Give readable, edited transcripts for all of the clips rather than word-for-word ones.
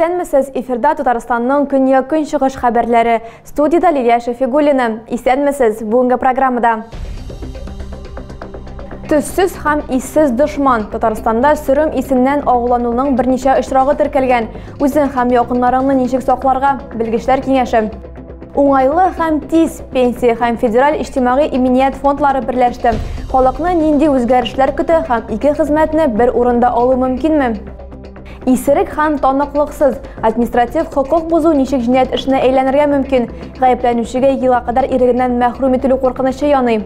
Исәнмесез, эфирда Татарстанның көньяк-көнчыгыш хәбәрләре. Студияда Лилия Шафигуллина. Исәнмесез, бүгенге программада. Төссез һәм иссез дошман. Татарстанда сөрем исеннән агулануның берничә очрагы теркәлгән. Үзең һәм якыннарыңны ничек сакларга? Белгечләр киңәше. Уңайлы һәм тиз пенсия һәм федераль иҗтимагый иминiyet фондлары берләште. Халыкны нинди үзгәрешләр көтә һәм ике хезмәтне бер урында алу мөмкинме? Исерек һәм таныклыксыз административ хокук бузу ничек җинаять эшенә әйләнергә мөмкин? Гаепләнүчегә елга кадәр ирегеннән мәхрүм ителү куркынычы яный.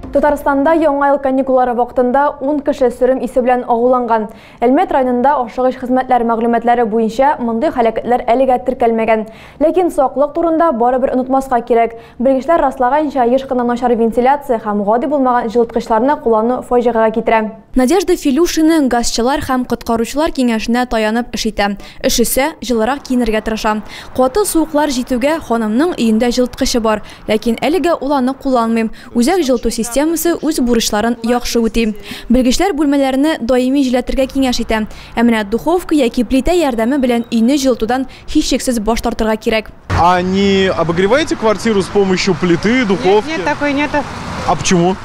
Татарстанда яңа ел каникуллары вакытында 10 кеше сөрем исе белән агуланган. Әлмәт районында ашыгыч хезмәтләр мәгълүматлары буенча мондый һәлакәтләр әлегә теркәлмәгән. Ләкин саклык турында барыбер онытмаска кирәк. Белгечләр раслаганча, еш кына начар вентиляция һәм гади булмаган җылыткычларны куллану фаҗигаga китерә. Надежда Филюшина газчылар һәм коткаручылар киңәшенә таянып эш итә. Эшесе җылырак киенергә тырыша. Каты суыклар җитүгә ханымның өендә җылыткычы бар, ләкин әлегә ул аны кулланмый. Үзәк җылыту системасы үз бурычларын яхшы үти. Белгечләр бүлмәләрне даими җиләтергә киңәш итә. Ә менә духовка яки плита ярдәме белән өйне җылытудан һичшиксез баш тартырга кирәк. А не обогреваете квартиру с помощью плиты, духовки? Нет, такой нету. А почему?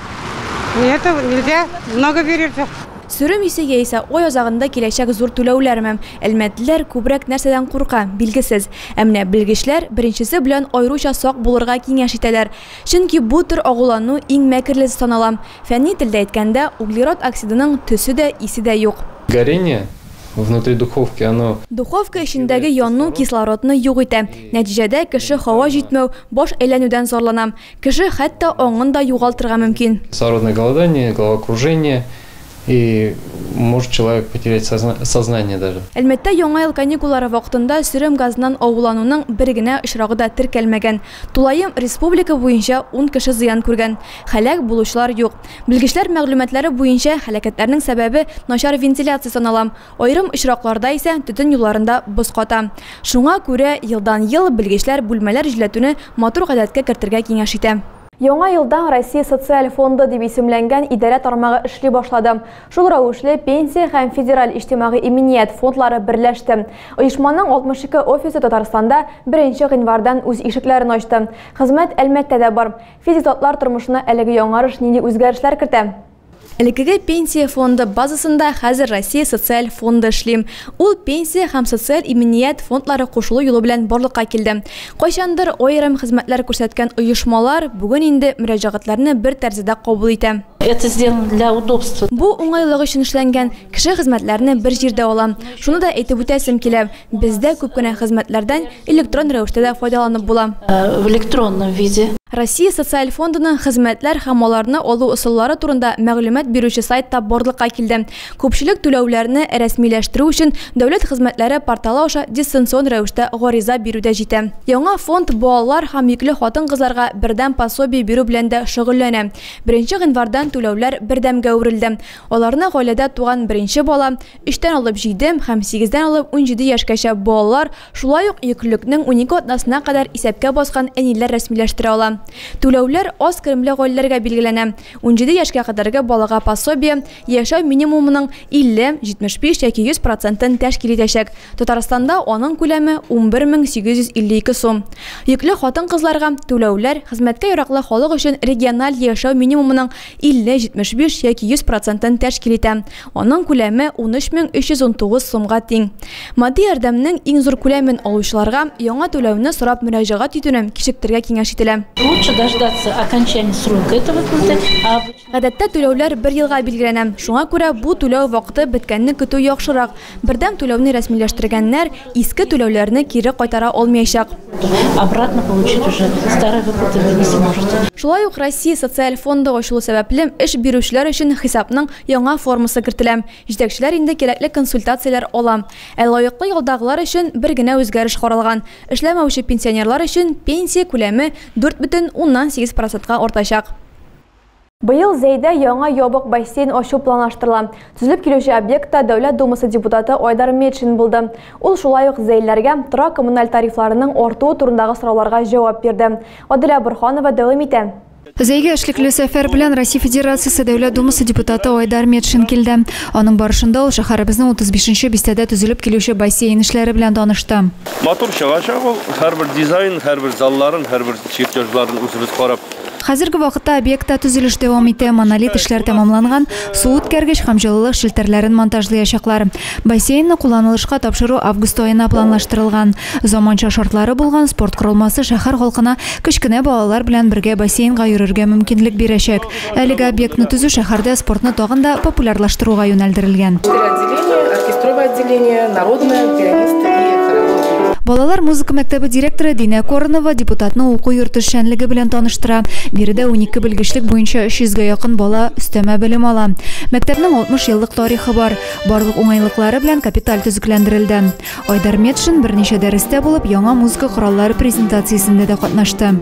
Нету, нельзя, много берется. Сөрем исегә исә ой азагында киләчәк зур түләүләрме? Әлмәтлеләр күбрәк нәрсәдән курка, билгесез. Ә менә белгечләр беренчесе белән аеруча сак булырга киңәш итәләр. Чөнки бу төр агулану иң мәкерлесе санала. Фәнни телдә әйткәндә, углерод оксидының төсе дә, исе дә юк. Горение внутри духовки, оно... Духовка эчендәге яну кислородны юк итә. Нәтиҗәдә кеше һава җитмәү, баш әйләнүдән зарлана. Кеше хәтта аңын да югалтырга мөмкин. Кислородное голодание, головокружение, и может человек потерять сознание даже. Әлмәттә яңа ел каникуллары вакытында сөрем газыннан агулануның бер генә очрагы да теркәлмәгән. Тулаем республика буенча 10 кеше зыян күргән. Һәлак булучылар юк. Белгечләр мәгълүматлары буенча һәлакәтләрнең сәбәбе начар вентиляция санала. Аерым очракларда исә төтен юлларында боз ката. Шуңа күрә елдан-ел белгечләр бүлмәләр җиләтүне матур гадәткә кертергә киңәш итә. Яңа елдан Россия социаль фонды дип исемләнгән идарә тармагы эшли башлады. Шул рәвешле пенсия һәм федераль иҗтимагый иминiyet фондлары берләште. Оешманың 62 офисы Татарстанда 1 гыйнвардан үз ишекләрен ачты. Хезмәт Әлмәттә дә бар. Физиклар тормышына әлеге яңарыш нинди үзгәрешләр кертә? Элекеге пенсия фонды базасында хәзер Россия социаль фонды эшли. Ул пенсия һәм социаль иминiyet фондлары кушылу юлы белән барлыкка килде. Кайчандыр аерым хезмәтләр күрсәткән оешмалар бүген инде мөрәҗәгатьләрне бер тәрзидә кабул итә. Это сделано для удобства. Бу уңайлык өчен эшләнгән. Кеше хезмәтләрне бер җирдә ала. Шуны да әйтеп үтәсем килә. Бездә күп кенә хезмәтләрдән электрон рәвештә дә файдаланып була. В электронном виде. Россия социаль фондының хезмәтләр һәм аларны алу ысуллары турында мәгълүмат бирүче сайтта барлыкка килде. Күпчелек түләүләрне рәсмиләштерү өчен дәүләт хезмәтләре порталы аша дистанцион рәвештә гариза бирүдә җитә. Яңа фонд балалар һәм йөкле хатын-кызларга бердәм пособие бирү белән дә шөгыльләнә. 1 гыйнвардан түләүләр бердәмгә үрелде. Аларны гаиләдә туган беренче бала, 3тән алып 7 һәм 8дән алып 17 яшькәчә балалар, шулай ук йөклелекнең 12 атнасына кадәр исәпкә баскан әниләр рәсмиләштерә ала. Түләүләр аз керемле гаиләләргә билгеләнә. 17 яшькә кадәрге балага пособие яшәү минимумының 50, 75 яки 100% тәшкил итәчәк. Татарстанда аның күләме 11852 сум. Йөкле хатын-кызларга түләүләр хезмәткә яраклы халык өчен региональ яшәү минимумының 50, 75 яки 100% тәшкил итә. Аның күләме 13319 сумга тиң. Матди ярдәмнең иң зур күләмен алучыларга яңа түләүне сорап мөрәҗәгать итүне кичектергә киңәш ителә. Лучше дождаться окончания срока этого пункта. Гадәттә түләүләр 1 елга билгеләнә. Шуңа күрә бу түләү вакыты беткәнне көтү яхшырак. Бердәм түләүне рәсмиләштергәннәр иске түләүләрне кире кайтара алмаячак. Обратно получить уже старые выплаты вы не сможете. Шулай ук Россия социаль фонды ачылу сәбәпле эш бирүчеләр өчен хисапның яңа формасы кертелә. Җитәкчеләр инде кирәкле консультацияләр ала. Ә лаеклы ялдагылар өчен бер генә үзгәреш каралган. Эшләмәүче пенсионерлар өчен пенсия күләме 4,8%-га артачак. Быел Зәйдә яңа ябык бассейн ачу планлаштырыла. Төзелеп килүче объектта Дәүләт Думасы депутаты Айдар Метшин булды. Ул шулай ук зәйләргә тора коммуналь тарифларының артуы турындагы сорауларга җавап бирде. Адилә Борханова дәвам итә. Зәйге эшлекле сәфәр белән Россия Федерациясе Дәүләт Думасы депутаты Айдар Метшин килде. Аның барышында ул шәһәребезнең 35-нче бистәдә төзелеп килүче бассейн эшләре белән танышты. Матур чыгачак ул, һәрбер дизайн, һәрбер залларын, һәрбер чертежларын үзебез карап. Хәзерге вакытта объектта төзелеш дәвам итә, монолит эшләр тәмамланган, су үткәргеч һәм җылылык шелтәрләрен монтажлаячаклар. Бассейнны кулланылышка тапшыру август аена планлаштырылган. Заманча шартлары булган спорт корылмасы шәһәр халкына кечкенә балалар белән бергә бассейнга йөрергә мөмкинлек бирәчәк. Әлеге объектны төзү шәһәрдә спортны тагын да популярлаштыруга юнәлдерелгән. Оркестровое отделение, народное, пианисты и хореография. Балалар музыка мәктәбе директоры Динә Корынова депутатны уку йорты эшчәнлеге белән таныштыра. Биредә 12 белгечлек буенча 300-гә якын бала өстәмә белем ала. Мәктәпнең 60 еллык тарихы бар. Барлык уңайлыклары белән капиталь төзекләндерелде. Айдар Метшин берничә дәрестә булып, яңа музыка кораллары презентациясендә дә катнашты.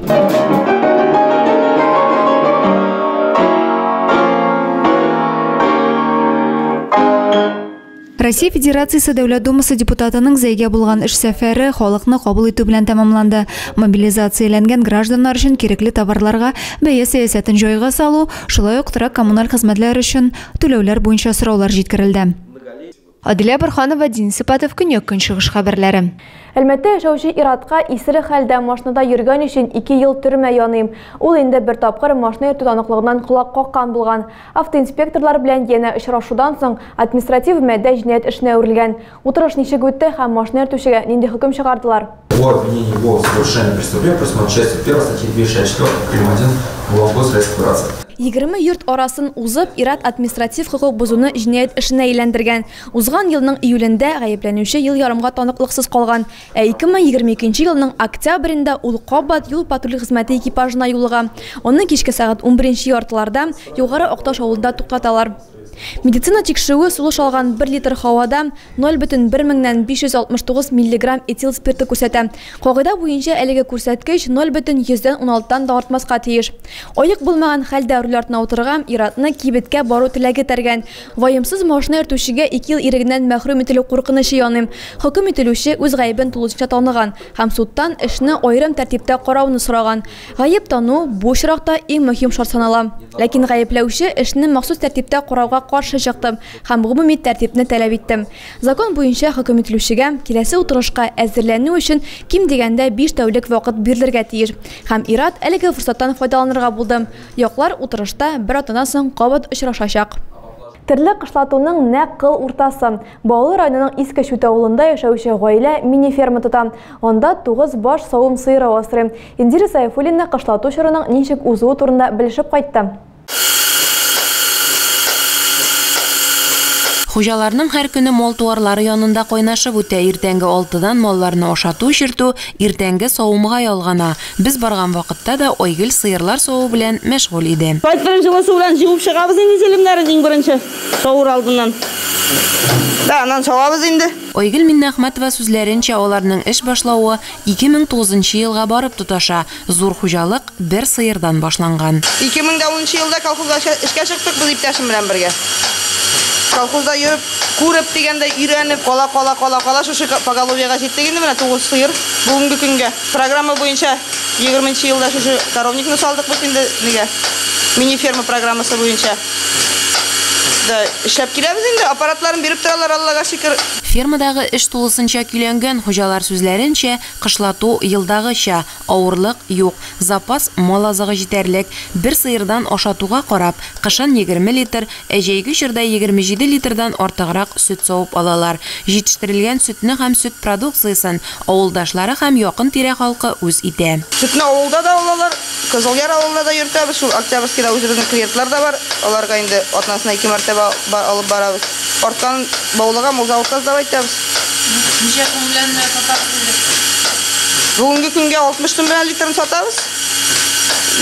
Россия Федерациясе Дәүләт Думасы депутатының зәйгә булган эш сәфәре халыкны кабул итү белән тәмамланды. Мобилизацияләнгән гражданнар өчен кирәкле товарларга бәя сәясәтен җайга салу, шулай ук торак коммуналь хезмәтләр өчен түләүләр буенча сораулар җиткерелде. Адилә Борханова, Дин Сыпатов, Көньяк-Көнчыгыш хәбәрләре. Әлмәттә яшәүче Иратка исере хәлдә машинада йөргән өчен 2 ел төрмә яныйм. Ул инде бер тапкыр машина йөртү таныклыгыннан колак каккан булган. Автоинспекторлар белән янә очрашудан соң административ мәдә җинаять эшенә үрелгән. Утырыш ничек үтте һәм машина йөртүчегә нинди хөкем чыгардылар? По обвинению его в совершении преступления предусмотрена частью 1 статьи 264 прим. 1 Уголовного кодекса Федерации. 20 йорт арасын узып, Ират административ хокук бозуны җинаять эшенә әйләндергән. Узган елның июлендә гаепләнүче ел ярымга таныклыксыз калган. 2022 елның октябрендә ул кабат юл патруль хезмәте экипажына юлыга. Аны кичке сәгать 11 яртыларда Югары Акташ авылында туктаталар. Медицина тикшерүе сулыш алган 1 литр һавада 0,1569 миллиграмм этил спирты күрсәтә. Кагыйдә буенча әлеге күрсәткеч 0,116-тан да артмаска тиеш. Оек булмаган хәлдә руль артына утырган Иратны кибеткә бару теләге тәргән. Ваемсыз машина йөртүчегә 2 ел ирегеннән мәхрүм ителү куркынычы яным. Хөкем ителүче үз гаебен тулысынча таныган һәм судтан эшне аерым тәртиптә карауны сораган. Гаеп тану бу очракта иң мөһим шарт санала. Ләкин гаепләүче эшне махсус тәртиптә карауга каршы чыктым һәм гомуми тәртипне таләп иттем. Закон буенча хөкем ителүчегә киләсе утырышка әзерләнү өчен ким дигәндә 5 тәүлек вакыт бирелергә тиеш. Һәм Ират әлеге форсаттан файдаланырга булды. Яклар утырышта бер атнадан соң кабат очрашачак. Терлек кышлатуның нәкъ кыл уртасы. Баулы районының Иске Шүтә авылында яшәүче гаилә мини-ферма тота. Анда 9 баш савым сыйры асрый. Индира Сайфуллина кышлату чорының ничек узуы турында белешеп кайтты. Хуҗаларның һәр көне мал туарлары янында кайнашып үтә. Иртәнге 6-дан малларны ашату-чиртү, иртәнге савымга ялгана. Без барган вакытта да Айгөл сыерлар саву белән мәшгуль иде. Кайткан җылы белән җыеп чыгабыз инде селемнәрен иң беренче. Савыр алдыннан. Да, аннан савабыз инде. Айгөл Миннәхмәтова сүзләренчә, аларның эш башлауы 2009 елга барып тоташа. Зур хуҗалык бер сыердан башланган. 2010 елда колхозга эшкә чыктык без иптәшем белән бергә. Колхозда йөреп, күреп дигәндә өйрәнеп, кала шушы поголовьега җиттек инде менә 9 сыер бүгенге көнгә. Программа буенча 20 елда шушы коровникны салдык бит инде нигә. Мини-ферма программасы буенча. Да, эшләп киләбез инде, аппаратларын биреп торалар, Аллага шөкер. Фермадагы эш тулысынча көйләнгән. Хуҗалар сүзләренчә, кышлату елдагыча, авырлык юк, запас мал азыгы җитәрлек. Бер сыердан ашатуга карап, кышын 20 литр, җәйге чорда 27 литрдан артыграк сөт савып алалар. Җитештерелгән сөтне һәм сөт продукциясын авылдашлары һәм якын тирә халкы үз итә. Сөтне авылда да алалар, Кызылъяр авылында да йөртәбез, шул Октябрьскийда үзебезнең клиентлар да бар. Аларга инде атнасына 2 мәртәбә алып барабыз. Арткан баулыга музавыкка сдавать итәбез. Ничә сум белән сатасыз? Бүгенге көнгә 60 сум белән литрын сатабыз.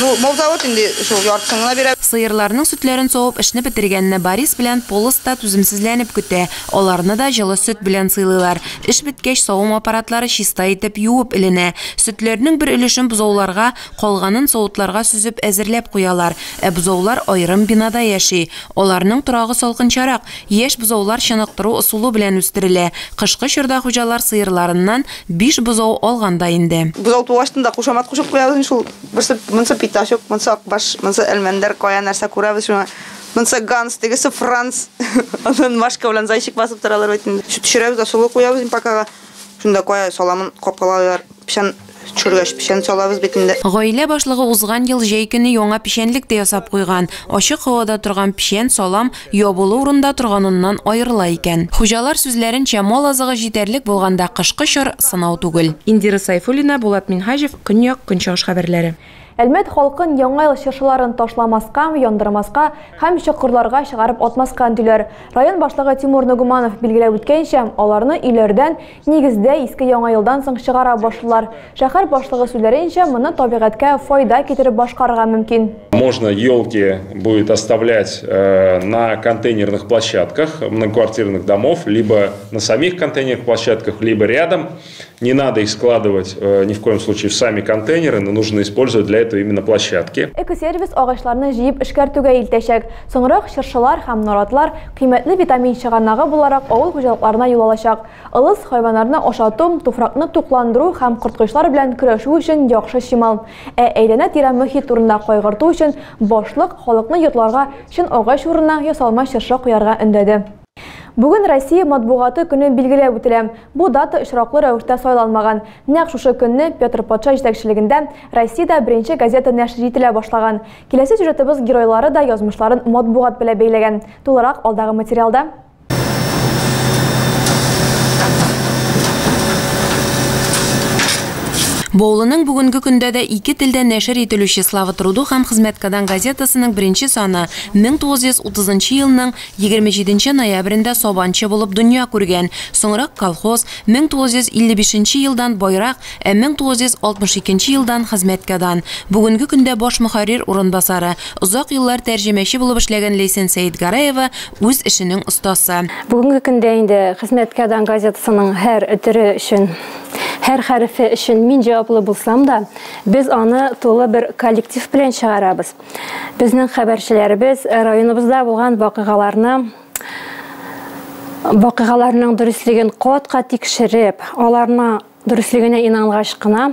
Ну, музавык инде шул яртысын гына бирә. Сыерларның сүтләрен сауып эшне бетергәнне Борис белән Полос та түземсезләнеп көтә. Аларны да жылы сөт белән сыйлыйлар. Эш биткәч савым аппаратлары чиста итеп юып иленә. Сөтләрнең бер өлешен бозауларга, калганын савытларга сүзеп әзерләп куялар. Бозаулар аерым бинада яши. Аларның торагы салкынчарак. Яшь бозаулар чыныктыру усулы белән үстерелә. Кышкы чорда хуҗалар сыерларыннан 5 бозау алганда инде. Бозау тугашында кушамат кушып куябыз шул. Монсы питашок, монсы акбаш, монсы элмендер кая нәрсә күрәбез шуңа. Монсы ганс, тегесе Франц. Анын машка белән зайчик басып торалар бит инде. Шут төшерәбез дә сулы куябыз пакага. Шунда кая саламын капкалалар. Пишан чүргәш пишан салабыз бит инде. Гаилә башлыгы узган ел җәй көне яңа пишәнлек тә ясап куйган. Ачык һавада торган пишән салам ябылу урында торганыннан аерыла икән. Хуҗалар сүзләренчә, мал азыгы җитәрлек булганда кышкы чор сынау түгел. Индира Сайфуллина, Булат Минхажев, Көньяк Көнчыгыш хәбәрләре. Әлмәт халкын яңа ел чыршыларын ташламаска, яндырмаска һәм чокырларга чыгарып атмаска диләр. Район башлыгы Тимур Нугуманов билгеләп үткәнчә, аларны өйләрдән нигездә иске яңа елдан соң чыгара башлар. Шәһәр башлыгы сүзләренчә, моны табигатькә файда китереп башкарырга мөмкин. Можно елки будет оставлять на контейнерных площадках многоквартирных домов, либо на самих контейнерных площадках, либо рядом. Не надо их складывать ни в коем случае в сами контейнеры, но нужно использовать для этого именно площадки. Экосервис агачларны җыеп эшкәртүгә илтәчәк. Соңрак чыршылар һәм наратлар кыйммәтле витамин чыганагы буларак авыл хуҗалыкларына юл алачак. Ылыс хайваннарны ашату, туфракны тукландыру һәм кырткычлар белән көрәшү өчен яхшы чимал. Әйләнә-тирә мөхит турында кайгырту өчен башлык халыкны йортларга чын агач урынына ясалма чыршы куярга өндәде. Бүген Россия матбугаты көне билгеләп үтелә. Бу дата очраклы рәвештә сайланмаган. Нәкъ шушы көнне Петр Патша җитәкчелегендә Россиядә беренче газета нәшр ителә башлаган. Киләсе сюжетыбыз геройлары да язмышларын матбугат белән бәйләгән. Тулырак алдагы материалда. Баулының бүгінгі көндә дә 2 телдә нәшер ителүче Слава труду һәм хезмәткәдән газетасының беренче саны 1930 елның 27 ноябрендә Сабанчы булып дөнья күргән. Соңрак колхоз 1955 елдан байрак, 1962 елдан хезмәткәдән. Бүгенге көндә баш мөхәррир урынбасары, озак еллар тәрҗемәче булып эшләгән Лейсен Сәйдгараева үз эшенең остасы. Бүгенге көндә инде хезмәткәдән газетасының һәр өтере өчен һәр хәрефе өчен мин җаваплы булсам да, без аны тулы бер коллектив белән чыгарабыз. Безнең хәбәрчеләребез районыбызда булган вакыйгаларның дөрестлеген кат-кат тикшереп, аларны дөрестлегенә инангач кына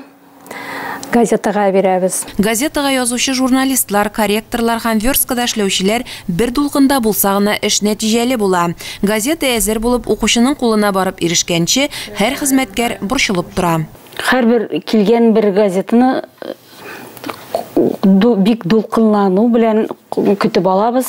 газетага бирәбез. Газетага язучы журналистлар, корректорлар һәм версткада эшләүчеләр бер дулкында булса гына эш нәтиҗәле була. Газета әзер булып укучының кулына барып ирешкәнче һәр хезмәткәр борчылып тора. Һәрбер килгән бер газетаны бик дулкынлану белән көтеп алабыз,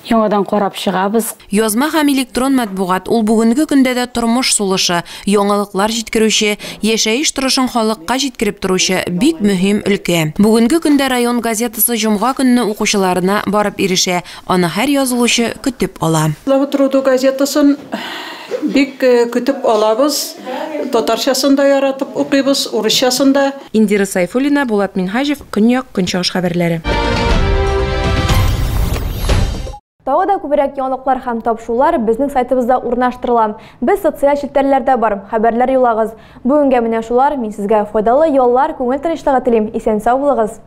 яңадан карап чыгабыз. Язма һәм электрон матбугат ул бүгенге көндә дә тормыш сулышы, яңалыклар җиткерүче, яшәеш торышын халыкка җиткереп торучы бик мөһим өлкә. Бүгенге көндә район газетасы җомга көнне укучыларына барып ирешә, аны һәр язылучы көтеп ала. Слава труду газетасын бик көтеп алабыз. Татарчасын да яратып укыйбыз, урысчасын да. Индира Сайфуллина, Булат Минхажев, Көньяк Көнчыгыш хәбәрләре. Тағы да күбрәк яңалыклар һәм тапшырулар безнең сайтыбызда урнаштырыла. Без социаль челтәрләрдә бар, хәбәрләр юлагыз. Бүгенгә менә шулар. Мин сезгә файдалы яллар, күңел тынычлыгы телим. Исән сау булыгыз.